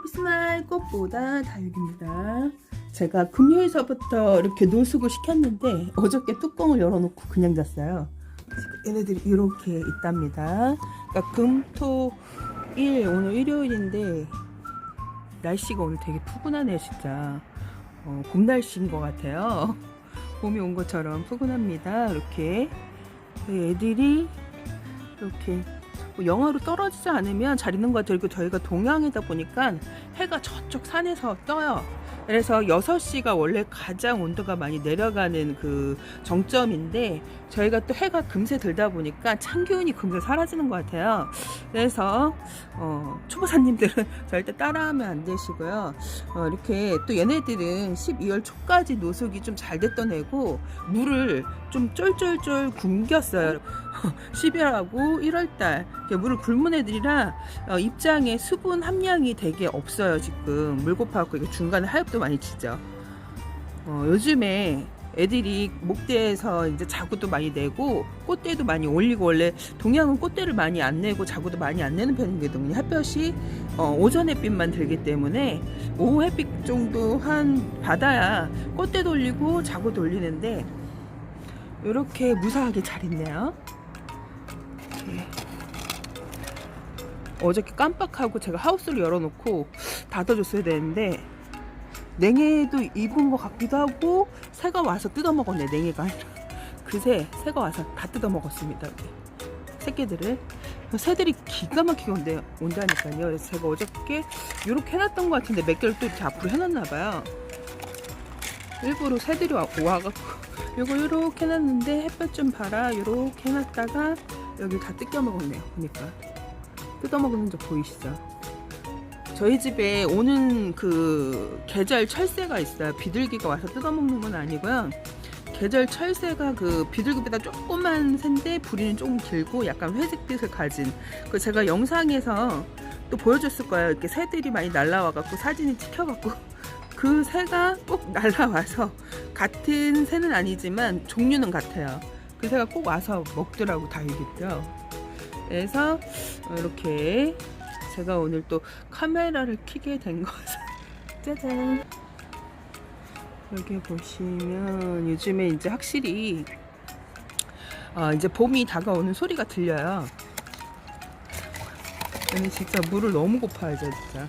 스마일 꽃보다 다육입니다. 제가 금요일서부터 이렇게 노숙을 시켰는데 어저께 뚜껑을 열어놓고 그냥 잤어요. 얘네들이 이렇게 있답니다. 그러니까 금, 토, 일, 오늘 일요일인데 날씨가 오늘 되게 푸근하네요. 진짜 봄 날씨인 것 같아요. 봄이 온 것처럼 푸근합니다. 이렇게 애들이 이렇게 영하로 떨어지지 않으면 잘 있는 것 같아요. 그리고 저희가 동양이다 보니까 해가 저쪽 산에서 떠요. 그래서 6시가 원래 가장 온도가 많이 내려가는 그 정점인데 저희가 또 해가 금세 들다 보니까 찬 기운이 금세 사라지는 것 같아요. 그래서 초보사님들은 절대 따라하면 안 되시고요. 이렇게 또 얘네들은 12월 초까지 노숙이 좀 잘 됐던 애고 물을 좀 쫄쫄쫄 굶겼어요. 12월하고 1월달 물을 굶은 애들이라 입장에 수분 함량이 되게 없어요. 지금 물 고파갖고 이게 중간에 하엽도 많이 치죠. 요즘에 애들이 목대에서 이제 자구도 많이 내고 꽃대도 많이 올리고, 원래 동양은 꽃대를 많이 안 내고 자구도 많이 안 내는 편이거든요. 햇볕이 오전 햇빛만 들기 때문에 오후 햇빛 정도 한 받아야 꽃대도 올리고 자구도 올리는데 이렇게 무사하게 잘 있네요. 어저께 깜빡하고 제가 하우스를 열어놓고 닫아줬어야 되는데 냉해도 입은 것 같기도 하고 새가 와서 뜯어먹었네. 냉해가 아니라 그새 새가 와서 다 뜯어먹었습니다. 여기 새끼들을. 새들이 기가 막히게 온다니까요. 그래서 제가 어저께 이렇게 해놨던 것 같은데 몇 개를 또 이렇게 앞으로 해놨나봐요. 일부러 새들이 와갖고 이거 이렇게 해놨는데 햇볕 좀 봐라 이렇게 해놨다가 여기 다 뜯겨먹었네요. 보니까 뜯어먹는 적 보이시죠? 저희 집에 오는 그 계절 철새가 있어요. 비둘기가 와서 뜯어먹는 건 아니고요. 계절 철새가 그 비둘기보다 조그만 새인데 부리는 조금 길고 약간 회색빛을 가진, 그 제가 영상에서 또 보여줬을 거예요. 이렇게 새들이 많이 날라와갖고 사진이 찍혀갖고 그 새가 꼭 날라와서, 같은 새는 아니지만 종류는 같아요. 그 새가 꼭 와서 먹더라고 다육이요. 그래서 이렇게 제가 오늘 또 카메라를 켜게 된 것은 짜잔, 여기 보시면 요즘에 이제 확실히 이제 봄이 다가오는 소리가 들려요. 얘는 진짜 물을 너무 고파하죠. 진짜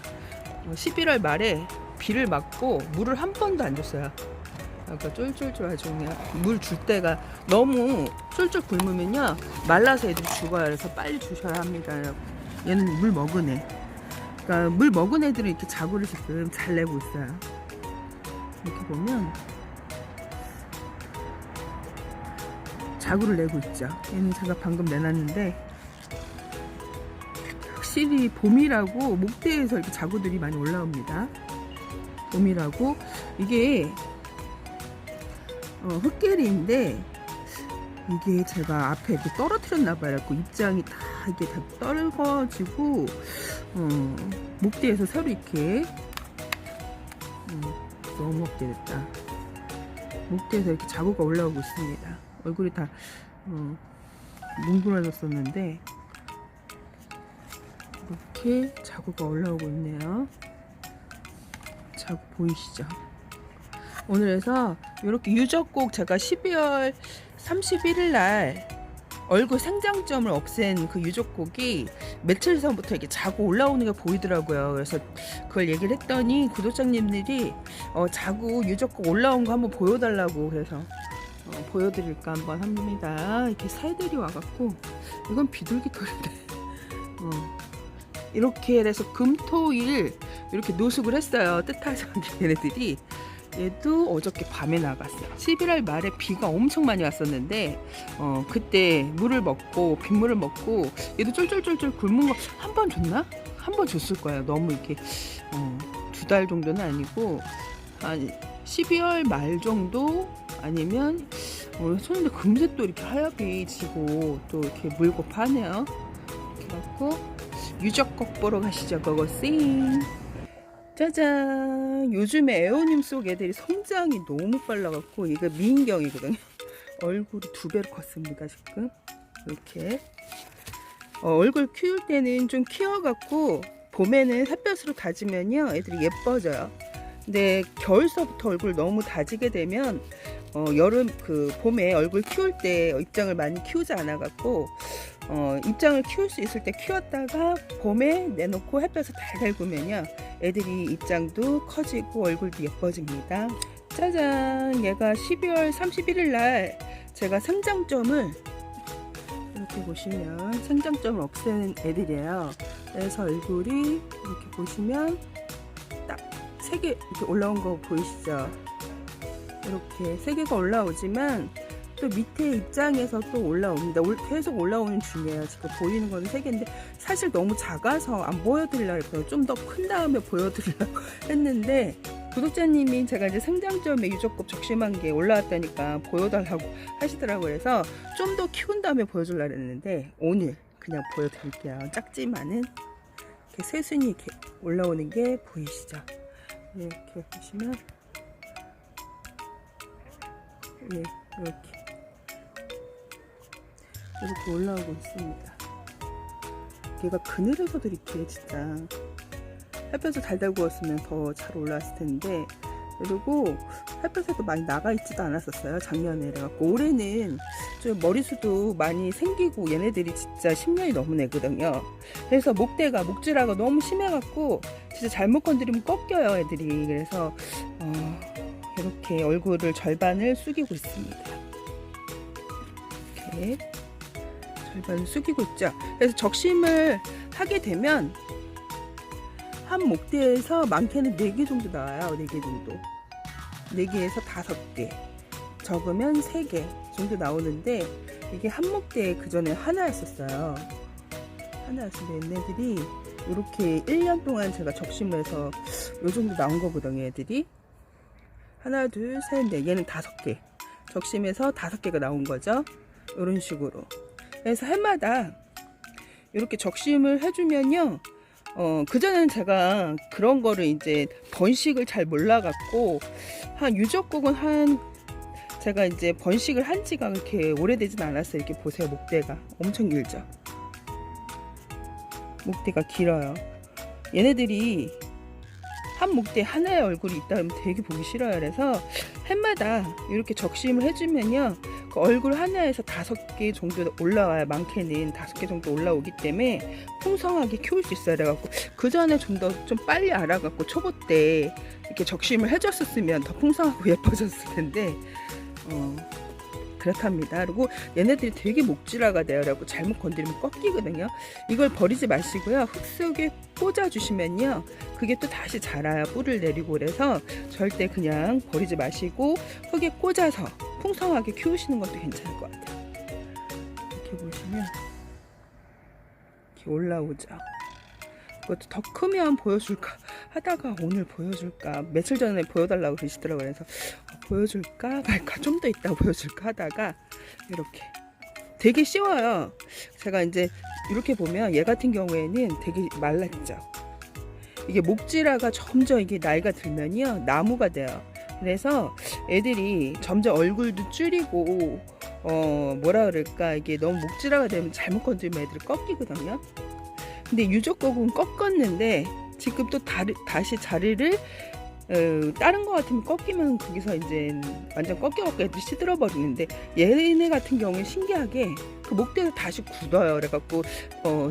11월 말에 비를 맞고 물을 한 번도 안 줬어요. 그러니까 쫄쫄쫄 아주 그냥 물 줄 때가 너무 쫄쫄 굶으면요 말라서 애들이 죽어요. 그래서 빨리 주셔야 합니다. 얘는 물 먹은 애. 그러니까 물 먹은 애들은 이렇게 자구를 지금 잘 내고 있어요. 이렇게 보면 자구를 내고 있죠. 얘는 제가 방금 내놨는데 확실히 봄이라고 목대에서 이렇게 자구들이 많이 올라옵니다. 봄이라고. 이게 흑계리인데 이게 제가 앞에 이렇게 떨어뜨렸나봐요. 그래서 입장이 다 이게 다 떨궈지고 목대에서 새로 이렇게 넘어먹게 됐다. 목대에서 이렇게 자구가 올라오고 있습니다. 얼굴이 다 뭉그러졌었는데 이렇게 자구가 올라오고 있네요. 자구 보이시죠? 오늘에서 이렇게 유적곡, 제가 12월 31일 날 얼굴 생장점을 없앤 그 유적곡이 며칠 전부터 이렇게 자고 올라오는 게 보이더라고요. 그래서 그걸 얘기를 했더니 구독자님들이 자고 유적곡 올라온 거 한번 보여달라고, 그래서 보여드릴까 한번 합니다. 이렇게 새들이 와갖고, 이건 비둘기 털인데 이렇게 해서 금토일 이렇게 노숙을 했어요. 뜻하지 않게 얘네들이. 얘도 어저께 밤에 나갔어요. 11월 말에 비가 엄청 많이 왔었는데 그때 물을 먹고 빗물을 먹고 얘도 쫄쫄쫄쫄 굶은 거 한 번 줬나? 한 번 줬을 거예요. 너무 이렇게 2달 정도는 아니고 한 12월 말 정도 아니면 손인데 금세 또 이렇게 하얗게 지고 또 이렇게 물고 파네요. 이렇게 갖고 유적곡 보러 가시죠. 고고싱. 짜잔! 요즘에 에어님 속 애들이 성장이 너무 빨라갖고, 이거 미인경이거든요. 얼굴이 2배로 컸습니다 지금. 이렇게 얼굴 키울 때는 좀 키워갖고 봄에는 햇볕으로 다지면요 애들이 예뻐져요. 근데 겨울서부터 얼굴 너무 다지게 되면 여름 봄에 얼굴 키울 때 입장을 많이 키우지 않아 갖고 입장을 키울 수 있을 때 키웠다가 봄에 내놓고 햇볕을 달달 구면요 애들이 입장도 커지고 얼굴도 예뻐집니다. 짜잔, 얘가 12월 31일 날 제가 생장점을 이렇게 보시면 생장점을 없애는 애들이에요. 그래서 얼굴이 이렇게 보시면 딱 3개 이렇게 올라온 거 보이시죠? 이렇게 3개가 올라오지만 또 밑에 입장에서 또 올라옵니다. 계속 올라오는 중이에요. 지금 보이는 건 3개인데 사실 너무 작아서 안 보여드리려고 했거든요. 좀 더 큰 다음에 보여드리려고 했는데 구독자님이 제가 이제 생장점에 유적곱 적심한 게 올라왔다니까 보여달라고 하시더라고요. 그래서 좀 더 키운 다음에 보여주려고 했는데 오늘 그냥 보여드릴게요. 작지만은 이렇게 새순이 이렇게 올라오는 게 보이시죠? 이렇게 보시면 예, 이렇게 올라오고 있습니다. 얘가 그늘에서도 이렇게 진짜 햇볕을 달달 구웠으면 더 잘 올라왔을 텐데, 그리고 햇볕에도 많이 나가 있지도 않았었어요 작년에. 그래갖고 올해는 좀 머리수도 많이 생기고 얘네들이 진짜 10년이 넘은 애거든요. 그래서 목질화가 너무 심해갖고 진짜 잘못 건드리면 꺾여요 애들이. 그래서 이렇게 얼굴을 절반을 숙이고 있습니다. 이렇게 절반을 숙이고 있죠. 그래서 적심을 하게 되면 한 목대에서 많게는 4개 정도 나와요. 4개 정도. 4개에서 5개. 적으면 3개 정도 나오는데, 이게 한 목대에 그 전에 하나였었어요. 하나였는데 얘네들이 이렇게 1년 동안 제가 적심을 해서 요 정도 나온 거거든요. 애들이 하나, 둘, 셋, 넷. 얘는 5개. 적심해서 5개가 나온 거죠. 이런 식으로. 그래서 해마다 이렇게 적심을 해주면요. 그전에는 제가 그런 거를 이제 번식을 잘 몰라갖고, 한 유적국은 제가 이제 번식을 한 지가 그렇게 오래되진 않았어요. 이렇게 보세요. 목대가 엄청 길죠? 목대가 길어요. 얘네들이 한 목대 하나의 얼굴이 있다 그러면 되게 보기 싫어요. 그래서 해마다 이렇게 적심을 해주면요. 그 얼굴 하나에서 5개 정도 올라와요. 많게는 5개 정도 올라오기 때문에 풍성하게 키울 수 있어요. 그래갖고 그 전에 좀 빨리 알아갖고 초보 때 이렇게 적심을 해줬었으면 더 풍성하고 예뻐졌을 텐데, 그렇답니다. 그리고 얘네들이 되게 목질화가 돼요. 그래갖고 잘못 건드리면 꺾이거든요. 이걸 버리지 마시고요. 흙 속에 꽂아주시면요. 그게 또 다시 자라요. 뿔을 내리고. 그래서 절대 그냥 버리지 마시고 흙에 꽂아서 풍성하게 키우시는 것도 괜찮을 것 같아요. 이렇게 보시면 이렇게 올라오죠. 그것도 더 크면 보여줄까 하다가 오늘 보여줄까, 며칠 전에 보여달라고 그러시더라고요. 그래서 보여줄까 말까, 좀 더 있다 보여줄까 하다가 이렇게 되게 쉬워요. 제가 이제 이렇게 보면 얘 같은 경우에는 되게 말랐죠. 이게 목질화가 점점 이게 나이가 들면요 나무가 돼요. 그래서 애들이 점점 얼굴도 줄이고 뭐라 그럴까, 이게 너무 목질화가 되면 잘못 건드리면 애들이 꺾이거든요. 근데 유적곡은 꺾었는데 지금 또 다시 자리를 다른 거 같으면 꺾이면 거기서 이제 완전 꺾여갖고 애들이 시들어 버리는데, 얘네 같은 경우에 신기하게 그 목대에서 다시 굳어요. 그래갖고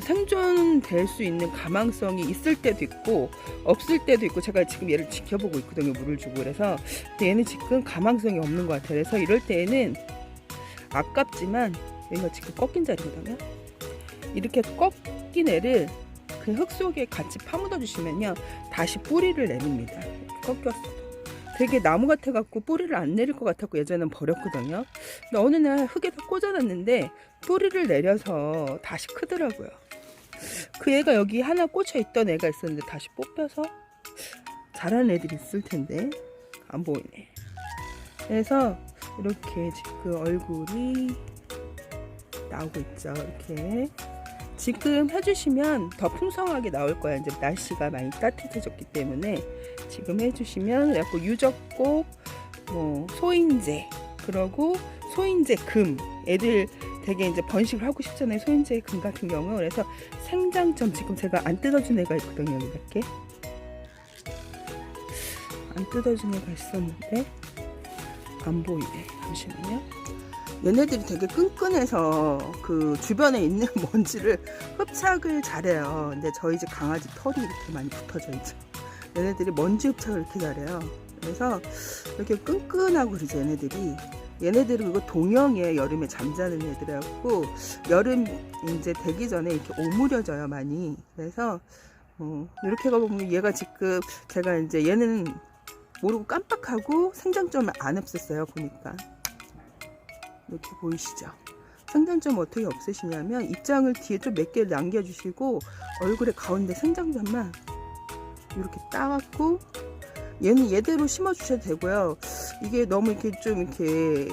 생존될 수 있는 가망성이 있을 때도 있고 없을 때도 있고, 제가 지금 얘를 지켜보고 있거든요. 물을 주고. 그래서 얘는 지금 가망성이 없는 것 같아요. 그래서 이럴 때에는 아깝지만 얘가 지금 꺾인 자리거든요. 이렇게 꺾인 애를 그 흙 속에 같이 파묻어 주시면요 다시 뿌리를 내립니다. 꺾였어. 되게 나무 같아 갖고 뿌리를 안 내릴 것 같았고 예전엔 버렸거든요. 근데 어느 날 흙에다 꽂아놨는데 뿌리를 내려서 다시 크더라고요. 그 애가 여기 하나 꽂혀 있던 애가 있었는데 다시 뽑혀서 자란 애들이 있을 텐데 안 보이네. 그래서 이렇게 지금 얼굴이 나오고 있죠. 이렇게 지금 해주시면 더 풍성하게 나올 거예요. 이제 날씨가 많이 따뜻해졌기 때문에 지금 해주시면, 그래갖고 유적곡, 소인재, 그러고 소인재 금, 애들 되게 이제 번식을 하고 싶잖아요. 소인재 금 같은 경우. 그래서 생장점 지금 제가 안 뜯어준 애가 있거든요. 여기 몇 개. 안 뜯어준 애가 있었는데 안 보이네. 잠시만요. 얘네들이 되게 끈끈해서 그 주변에 있는 먼지를 흡착을 잘해요. 근데 저희 집 강아지 털이 이렇게 많이 붙어져 있죠. 얘네들이 먼지 흡착을 이렇게 잘해요. 그래서 이렇게 끈끈하고 그러죠. 얘네들은 이거 동형의 여름에 잠자는 애들이었고, 여름 이제 되기 전에 이렇게 오므려져요 많이. 그래서 이렇게 가보면 얘가 지금 제가 이제 얘는 모르고 깜빡하고 생장점을 안 없앴어요. 보니까 이렇게 보이시죠? 생장점 어떻게 없애시냐면 입장을 뒤에 좀 몇 개를 남겨주시고 얼굴에 가운데 생장점만 이렇게 따갖고 얘는 얘대로 심어주셔도 되고요. 이게 너무 이렇게 좀 이렇게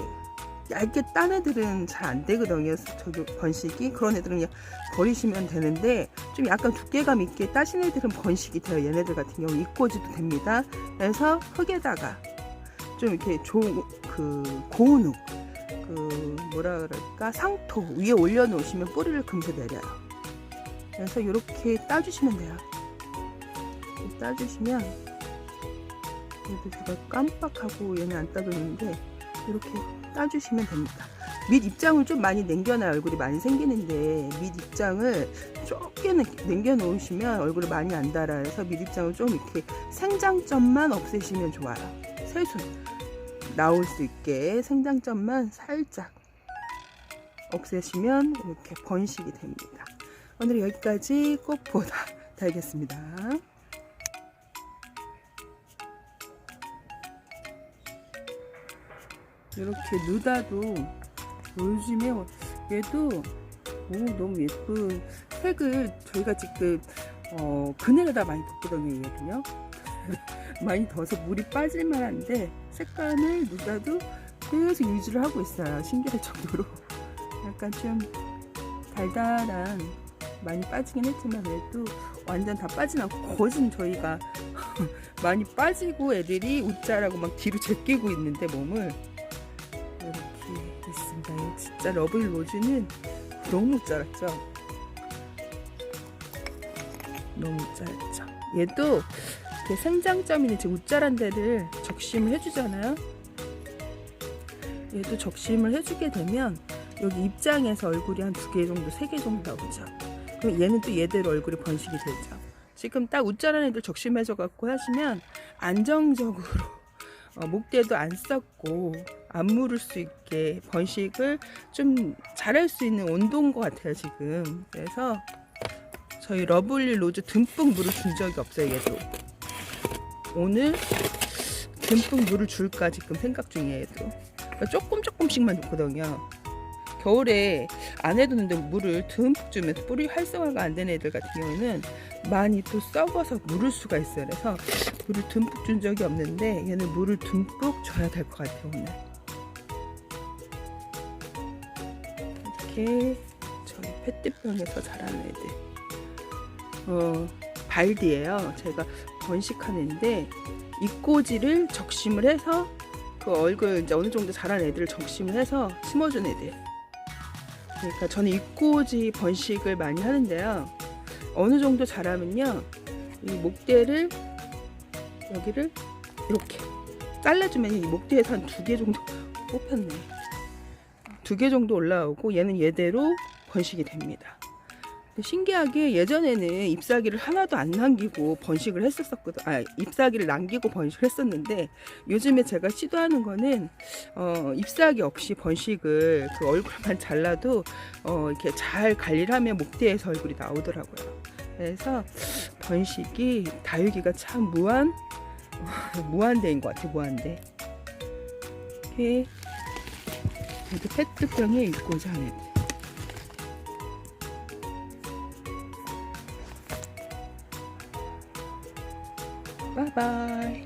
얇게 딴 애들은 잘 안 되거든요. 저기 번식이. 그런 애들은 그냥 버리시면 되는데 좀 약간 두께감 있게 따신 애들은 번식이 돼요. 얘네들 같은 경우 이꼬지도 됩니다. 그래서 흙에다가 좀 이렇게 좋은 고운 흙, 뭐라 그럴까, 상토 위에 올려놓으시면 뿌리를 금세 내려요. 그래서 이렇게 따주시면 돼요. 따주시면 얘도 제가 깜빡하고 얘는 안 따줬는데 이렇게 따주시면 됩니다. 밑 입장을 좀 많이 남겨놔야 얼굴이 많이 생기는데 밑 입장을 좁게 남겨놓으시면 얼굴이 많이 안 달아요. 그래서 밑 입장을 좀 이렇게 생장점만 없애시면 좋아요. 새순 나올 수 있게 생장점만 살짝 없애시면 이렇게 번식이 됩니다. 오늘 여기까지 꽃보다 달겠습니다. 이렇게 누다도 요즘에 얘도 너무 예쁜 색을 저희가 지금 그늘에다 많이 뒀거든요. 얘는요 많이 둬서 물이 빠질만한데 색감을 누다도 계속 유지를 하고 있어요. 신기할 정도로 약간 좀 달달한, 많이 빠지긴 했지만 그래도 완전 다 빠진 않고 거진 저희가 많이 빠지고 애들이 웃자라고 막 뒤로 제끼고 있는데 몸을 이렇게 있습니다. 이거 진짜 러블리 로즈는 너무 웃자랐죠? 너무 웃자랐죠? 얘도 이렇게 생장점이나 지금 웃자란 데를 적심을 해주잖아요. 얘도 적심을 해주게 되면 여기 입장에서 얼굴이 한 2개 정도, 3개 정도 나오죠. 그럼 얘는 또 얘대로 얼굴이 번식이 되죠. 지금 딱 웃자란 애들 적심해줘 갖고 하시면 안정적으로 목대도 안 썩고 안 무를 수 있게 번식을 좀 잘할 수 있는 온도인 것 같아요 지금. 그래서 저희 러블리 로즈 듬뿍 물을 준 적이 없어요. 얘도 오늘 듬뿍 물을 줄까 지금 생각 중이에요. 얘도 조금씩만 넣거든요. 겨울에 안 해두는데 물을 듬뿍 주면서 뿌리 활성화가 안 되는 애들 같은 경우에는 많이 또 썩어서 물을 수가 있어요. 그래서 물을 듬뿍 준 적이 없는데 얘는 물을 듬뿍 줘야 될 것 같아요. 오늘 이렇게 저희 페트병에서 자라는 애들 발디예요. 제가 번식하는데 이꼬지를 적심을 해서 그 얼굴 이제 어느 정도 자란 애들을 적심을 해서 심어준 애들. 그러니까 저는 이꼬지 번식을 많이 하는데요. 어느 정도 자라면요, 이 목대를 여기를 이렇게 잘라주면 이 목대에서 한 2개 정도 뽑혔네. 2개 정도 올라오고 얘는 얘대로 번식이 됩니다. 신기하게 예전에는 잎사귀를 하나도 안 남기고 번식을 했었거든. 잎사귀를 남기고 번식을 했었는데 요즘에 제가 시도하는 거는 잎사귀 없이 번식을 그 얼굴만 잘라도 이렇게 잘 관리를 하면 목대에서 얼굴이 나오더라고요. 그래서 번식이 다육이가 참 무한대인 것 같아요. 무한대. 이렇게 페트병에 있고자 하는 애들. 바이바이.